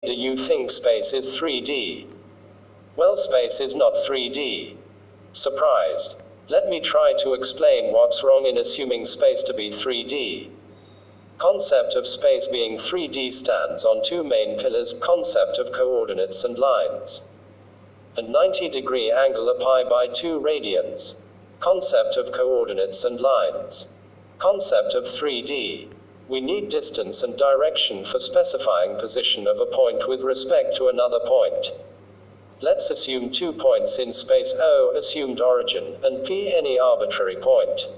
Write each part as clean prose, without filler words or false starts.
Do you think space is 3D? Well, space is not 3D. Surprised? Let me try to explain what's wrong in assuming space to be 3D. Concept of space being 3D stands on two main pillars: concept of coordinates and lines. A 90-degree angle of pi by 2 radians. Concept of coordinates and lines. Concept of 3D. We need distance and direction for specifying position of a point with respect to another point. Let's assume 2 points in space O, assumed origin, and P any arbitrary point.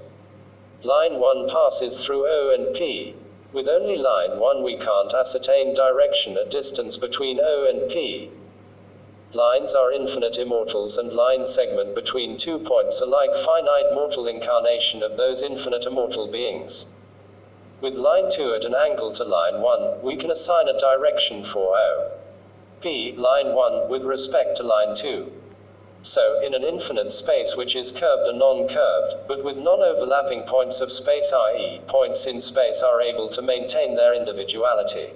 Line 1 passes through O and P. With only line 1 we can't ascertain direction at distance between O and P. Lines are infinite immortals, and line segment between 2 points are like finite mortal incarnation of those infinite immortal beings. With line 2 at an angle to line 1, we can assign a direction for O. P, line 1, with respect to line 2. So, in an infinite space which is curved and non-curved, but with non-overlapping points of space, i.e., points in space are able to maintain their individuality.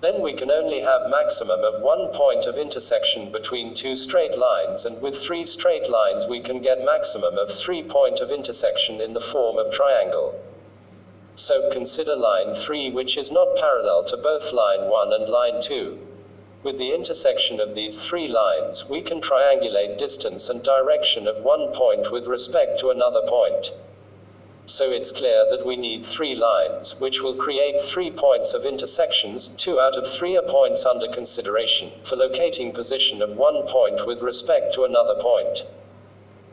Then we can only have maximum of 1 point of intersection between 2 straight lines, and with 3 straight lines we can get maximum of 3 point of intersection in the form of triangle. So consider line 3, which is not parallel to both line 1 and line 2. With the intersection of these 3 lines, we can triangulate distance and direction of 1 point with respect to another point. So it's clear that we need 3 lines, which will create 3 points of intersections. 2 out of 3 are points under consideration, for locating position of 1 point with respect to another point.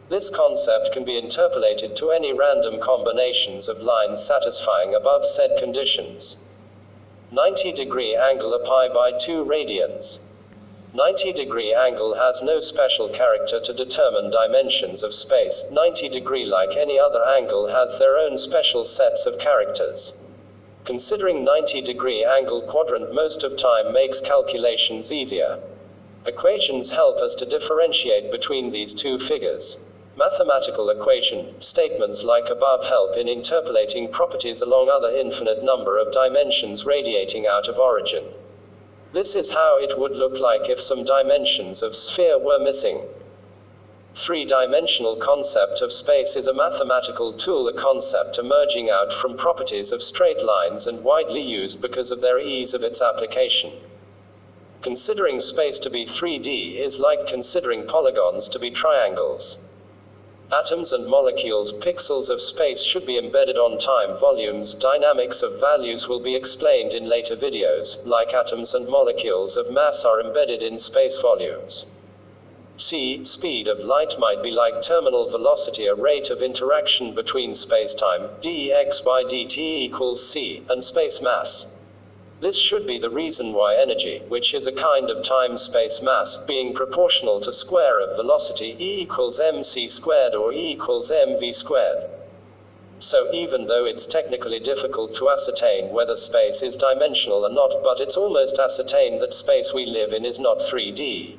This concept can be interpolated to any random combinations of lines satisfying above said conditions. 90-degree angle of pi by 2 radians. 90-degree angle has no special character to determine dimensions of space. 90-degree, like any other angle, has their own special sets of characters. Considering 90-degree angle quadrant most of time makes calculations easier. Equations help us to differentiate between these two figures. Mathematical equation statements like above help in interpolating properties along other infinite number of dimensions radiating out of origin. This is how it would look like if some dimensions of sphere were missing. 3-dimensional concept of space is a mathematical tool, a concept emerging out from properties of straight lines and widely used because of their ease of its application. Considering space to be 3D is like considering polygons to be triangles. Atoms and molecules, pixels of space, should be embedded on time volumes. Dynamics of values will be explained in later videos, like atoms and molecules of mass are embedded in space volumes. C. Speed of light might be like terminal velocity, a rate of interaction between spacetime, dx by dt equals c, and space mass. This should be the reason why energy, which is a kind of time-space mass, being proportional to square of velocity, E equals mc squared or E equals mv squared. So even though it's technically difficult to ascertain whether space is dimensional or not, but it's almost ascertained that space we live in is not 3D.